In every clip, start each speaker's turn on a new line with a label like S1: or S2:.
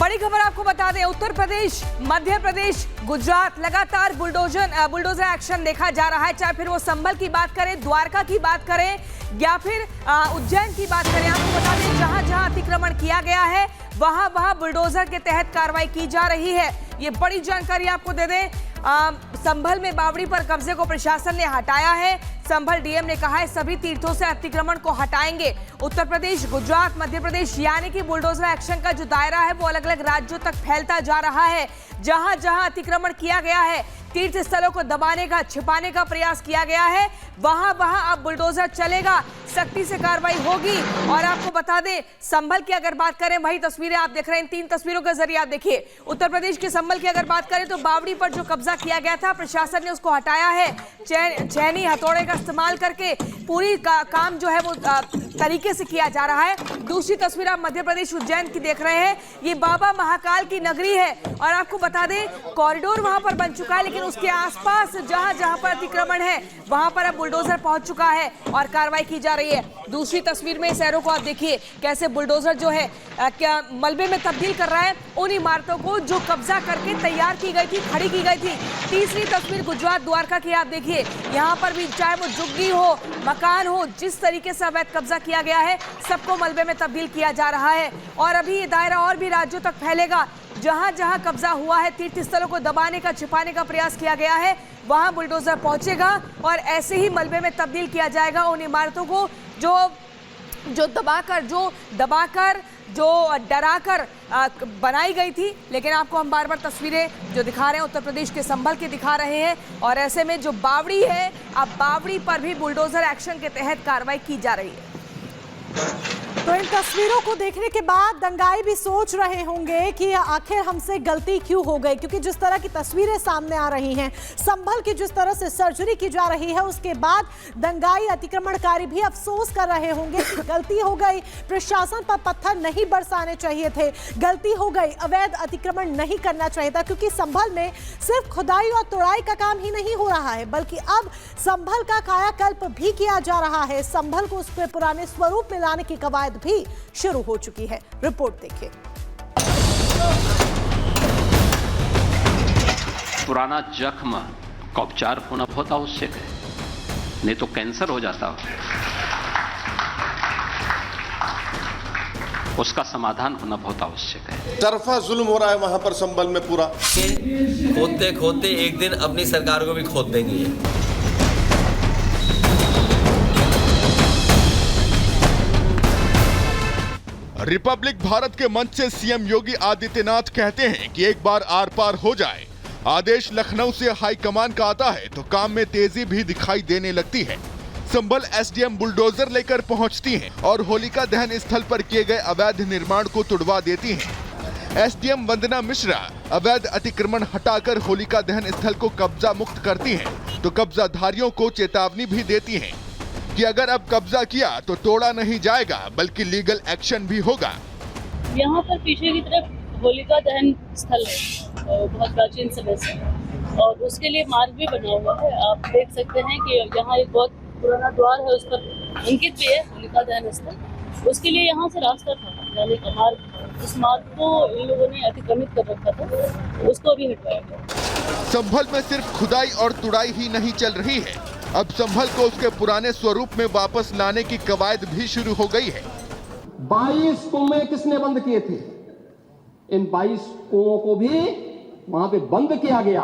S1: बड़ी खबर आपको बता दें, उत्तर प्रदेश, मध्य प्रदेश, गुजरात लगातार बुलडोजर एक्शन देखा जा रहा है। चाहे फिर वो संभल की बात करें, द्वारका की बात करें या फिर उज्जैन की बात करें। आपको बता दें जहां जहां अतिक्रमण किया गया है वहां वहां बुलडोजर के तहत कार्रवाई की जा रही है। ये बड़ी जानकारी आपको दे दें, संभल में बावड़ी पर कब्जे को प्रशासन ने हटाया है। संभल डीएम ने कहा है सभी तीर्थों से अतिक्रमण को हटाएंगे। उत्तर प्रदेश, गुजरात, मध्य प्रदेश यानी कि बुलडोजर एक्शन का जो दायरा है वो अलग अलग राज्यों तक फैलता जा रहा है। जहां जहां अतिक्रमण किया गया है, तीर्थ स्थलों को दबाने का, छिपाने का प्रयास किया गया है, वहां वहां अब बुलडोजर चलेगा, सख्ती से कार्रवाई होगी। और आपको बता दें संभल की अगर बात करें, वही तस्वीरें आप देख रहे हैं, इन 3 तस्वीरों के जरिए आप देखिए। उत्तर प्रदेश के संभल की अगर बात करें तो बावड़ी पर जो कब्जा किया गया था प्रशासन ने उसको हटाया है। चैनी हथौड़े का इस्तेमाल करके पूरी काम जो है वो तरीके से किया जा रहा है। दूसरी तस्वीर आप मध्य प्रदेश उज्जैन की देख रहे हैं, ये बाबा महाकाल की नगरी है और आपको बता दें कॉरिडोर वहां पर बन चुका है, लेकिन उसके आसपास जहां जहां पर अतिक्रमण है वहां पर अब बुलडोजर पहुंच चुका है और कार्रवाई की जा रही है। दूसरी तस्वीर में शहरों को आप देखिए कैसे बुलडोजर जो है क्या मलबे में तब्दील कर रहा है उन इमारतों को जो कब्जा करके तैयार की गई थी, खड़ी की गई थी। तीसरी तस्वीर गुजरात द्वारका की आप देखिए, यहाँ पर भी चाहे वो झुग्गी हो, मकान हो, जिस तरीके से अवैध कब्जा किया गया है सबको मलबे में तब्दील किया जा रहा है। और अभी ये दायरा और भी राज्यों तक फैलेगा। जहां जहां कब्जा हुआ है, तीर्थ स्थलों को दबाने का, छिपाने का प्रयास किया गया है, वहां बुलडोजर पहुंचेगा और ऐसे ही मलबे में तब्दील किया जाएगा उन इमारतों को जो दबाकर जो डराकर बनाई गई थी। लेकिन आपको हम बार बार तस्वीरें जो दिखा रहे हैं उत्तर प्रदेश के संभल की दिखा रहे हैं और ऐसे में जो बावड़ी है, अब बावड़ी पर भी बुलडोजर एक्शन के तहत कार्रवाई की जा रही है।
S2: तो इन तस्वीरों को देखने के बाद दंगाई भी सोच रहे होंगे कि आखिर हमसे गलती क्यों हो गई, क्योंकि जिस तरह की तस्वीरें सामने आ रही हैं, संभल की जिस तरह से सर्जरी की जा रही है, उसके बाद दंगाई अतिक्रमणकारी भी अफसोस कर रहे होंगे कि गलती हो गई, प्रशासन पर पत्थर नहीं बरसाने चाहिए थे, गलती हो गई, अवैध अतिक्रमण नहीं करना चाहिए था। क्योंकि संभल में सिर्फ खुदाई और तोड़ाई का काम ही नहीं हो रहा है, बल्कि अब संभल का कायाकल्प भी किया जा रहा है। संभल को उसके पुराने स्वरूप में लाने की कवायद भी शुरू हो चुकी है। रिपोर्ट देखिए।
S3: पुराना जख्म का उपचार होना बहुत आवश्यक है, नहीं तो कैंसर हो जाता, उसका समाधान होना बहुत आवश्यक है।
S4: तरफा जुल्म हो रहा है वहां पर संभल में पूरा।
S5: खोदते खोदते एक दिन अपनी सरकार को भी खोद देंगे।
S6: रिपब्लिक भारत के मंच से सीएम योगी आदित्यनाथ कहते हैं कि एक बार आर पार हो जाए। आदेश लखनऊ से हाईकमान का आता है तो काम में तेजी भी दिखाई देने लगती है। संभल एसडीएम बुलडोजर लेकर पहुंचती हैं और होलिका दहन स्थल पर किए गए अवैध निर्माण को तुड़वा देती हैं। एसडीएम वंदना मिश्रा अवैध अतिक्रमण हटाकर होलिका दहन स्थल को कब्जा मुक्त करती हैं, तो कब्जाधारियों को चेतावनी भी देती हैं कि अगर अब कब्जा किया तो तोड़ा नहीं जाएगा बल्कि लीगल एक्शन भी होगा।
S7: यहाँ पर पीछे की तरफ होलिका दहन स्थल है बहुत प्राचीन समय से, और उसके लिए मार्ग भी बना हुआ है। आप देख सकते हैं कि यहाँ एक बहुत पुराना द्वार है, उस पर अंकित भी है होलिका दहन स्थल। उसके लिए यहाँ से रास्ता था जाने का मार्ग, उस मार्ग को इन लोगों ने अतिक्रमित कर रखा था, उसको भी हटवाया गया।
S6: संभल में सिर्फ खुदाई और तुड़ाई ही नहीं चल रही है, अब संभल को उसके पुराने स्वरूप में वापस लाने की कवायद भी शुरू हो गई है।
S8: 22 कुएं किसने बंद किए थे? इन 22 कुओं को भी वहां पे बंद किया गया।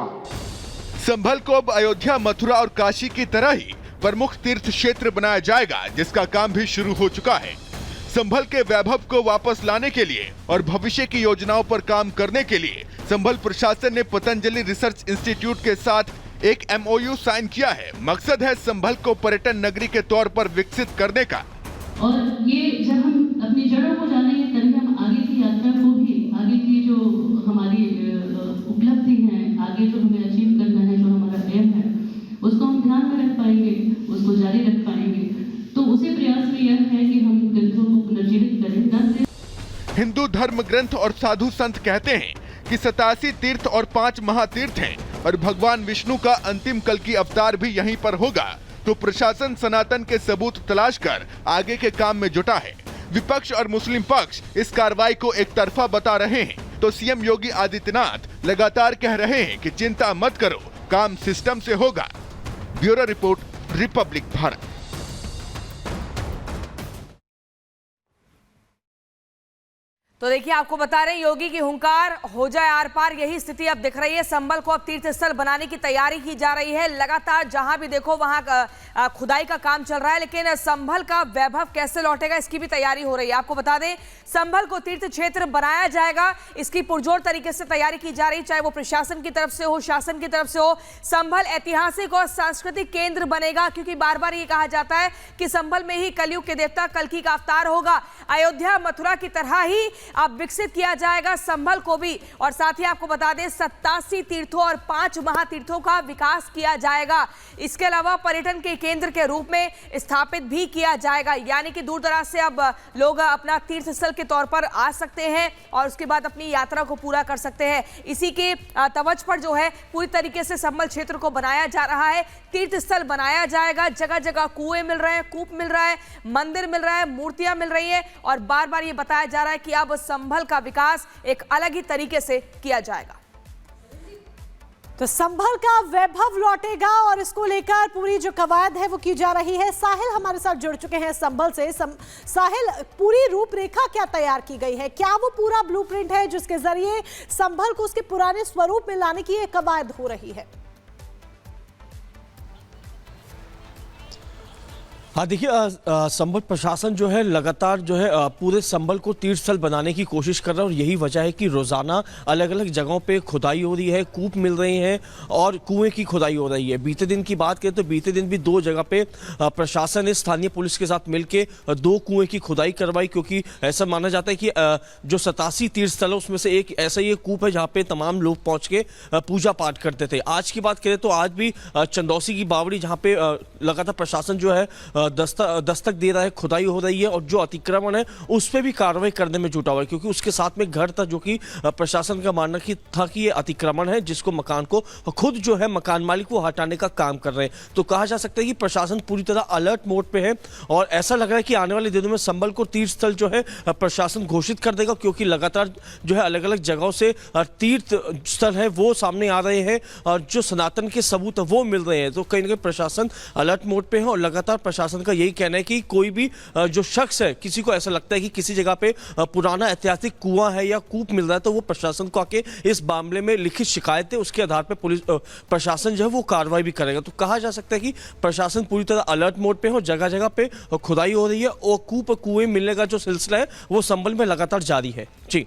S6: संभल को अब अयोध्या, मथुरा और काशी की तरह ही प्रमुख तीर्थ क्षेत्र बनाया जाएगा, जिसका काम भी शुरू हो चुका है। संभल के वैभव को वापस लाने के लिए और भविष्य की योजनाओं पर काम करने के लिए संभल प्रशासन ने पतंजलि रिसर्च इंस्टीट्यूट के साथ एक MOU साइन किया है। मकसद है संभल को पर्यटन नगरी के तौर पर विकसित करने का।
S9: और ये जब हम अपनी जड़ों को जानेंगे तभी हम आगे की यात्रा को भी, आगे की जो हमारी उपलब्धि है, आगे जो हमें अचीव करना है, जो हमारा एम है, उसको हम ध्यान में रख पाएंगे, उसको जारी रख पाएंगे। तो उसी प्रयास में यह है कि हम ग्रंथों को पुनर्जीवित करें।
S6: हिंदू धर्म ग्रंथ और साधु संत कहते हैं कि 87 तीर्थ और 5 महातीर्थ हैं और भगवान विष्णु का अंतिम कल की अवतार भी यहीं पर होगा। तो प्रशासन सनातन के सबूत तलाश कर आगे के काम में जुटा है। विपक्ष और मुस्लिम पक्ष इस कार्रवाई को एक तरफा बता रहे हैं तो सीएम योगी आदित्यनाथ लगातार कह रहे हैं कि चिंता मत करो, काम सिस्टम से होगा। Bureau report, Republic Bharat.
S1: तो देखिए, आपको बता रहे हैं योगी की हुंकार, हो जाए आर पार, यही स्थिति अब दिख रही है। संभल को अब तीर्थ स्थल बनाने की तैयारी की जा रही है। लगातार जहां भी देखो वहां खुदाई का काम चल रहा है, लेकिन संभल का वैभव कैसे लौटेगा इसकी भी तैयारी हो रही है। आपको बता दें, संभल को तीर्थ क्षेत्र बनाया जाएगा, इसकी पुरजोर तरीके से तैयारी की जा रही है, चाहे वो प्रशासन की तरफ से हो, शासन की तरफ से हो। संभल ऐतिहासिक और सांस्कृतिक केंद्र बनेगा, क्योंकि बार बार ये कहा जाता है कि संभल में ही कलयुग के देवता कल्कि का अवतार होगा। अयोध्या मथुरा की तरह ही अब विकसित किया जाएगा संभल को भी। और साथ ही आपको बता दें, 87 तीर्थों और 5 महातीर्थों का विकास किया जाएगा। इसके अलावा पर्यटन के केंद्र के रूप में स्थापित भी किया जाएगा, यानी कि दूर दराज से अब लोग अपना तीर्थ स्थल के तौर पर आ सकते हैं और उसके बाद अपनी यात्रा को पूरा कर सकते हैं। इसी के तवज्जो पर जो है पूरी तरीके से संभल क्षेत्र को बनाया जा रहा है, तीर्थ स्थल बनाया जाएगा। जगह जगह कुएं मिल रहे हैं, कूप मिल रहा है, मंदिर मिल रहा है, मूर्तियां मिल रही हैं और बार बार ये बताया जा रहा है कि अब संभल का विकास एक अलग ही तरीके से किया जाएगा।
S2: तो संभल का वैभव लौटेगा और इसको लेकर पूरी जो कवायद है वो की जा रही है। साहिल हमारे साथ जुड़ चुके हैं संभल से। साहिल, पूरी रूपरेखा क्या तैयार की गई है? क्या वो पूरा ब्लूप्रिंट है जिसके जरिए संभल को उसके पुराने स्वरूप में लाने की एक कवायद हो रही है?
S10: हाँ, देखिए, संभल प्रशासन जो है लगातार जो है पूरे संभल को तीर्थ स्थल बनाने की कोशिश कर रहा है और यही वजह है कि रोज़ाना अलग अलग जगहों पे खुदाई हो रही है, कूप मिल रहे हैं और कुएं की खुदाई हो रही है। बीते दिन की बात करें तो बीते दिन भी 2 जगह पे प्रशासन ने स्थानीय पुलिस के साथ मिलके 2 कुएं की खुदाई करवाई, क्योंकि ऐसा माना जाता है कि जो 87 तीर्थ स्थल है उसमें से एक ऐसा ही कूप है जहाँ पे तमाम लोग पहुँच के पूजा पाठ करते थे। आज की बात करें तो आज भी चंदौसी की बावड़ी जहाँ पे लगातार प्रशासन जो है दस्तक दे रहा है, खुदाई हो रही है और जो अतिक्रमण है उस पर भी कार्रवाई करने में जुटा हुआ है, क्योंकि उसके साथ में घर था जो कि प्रशासन का मानना था कि ये अतिक्रमण है, जिसको मकान को खुद जो है मकान मालिक को हटाने का काम कर रहे हैं। तो कहा जा सकता है कि प्रशासन पूरी तरह अलर्ट मोड पे है और ऐसा लग रहा है कि आने वाले दिनों में संभल को तीर्थ स्थल जो है प्रशासन घोषित कर देगा, क्योंकि लगातार जो है अलग अलग जगहों से तीर्थ स्थल है वो सामने आ रहे हैं और जो सनातन के सबूत है वो मिल रहे हैं। तो कहीं ना कहीं प्रशासन अलर्ट मोड पे है और लगातार प्रशासन का यही कहना है कि कोई भी जो शख्स है, किसी को ऐसा लगता है कि किसी जगह पे पुराना ऐतिहासिक कुआं है या कूप मिल रहा है, तो वो प्रशासन को आके इस मामले में लिखित शिकायत है, उसके आधार पर पुलिस प्रशासन जो है वो कार्रवाई भी करेगा। तो कहा जा सकता है कि प्रशासन पूरी तरह अलर्ट मोड पे है और जगह जगह पे खुदाई हो रही है और कुएं मिलने का जो सिलसिला है वो संभल में लगातार जारी है। जी।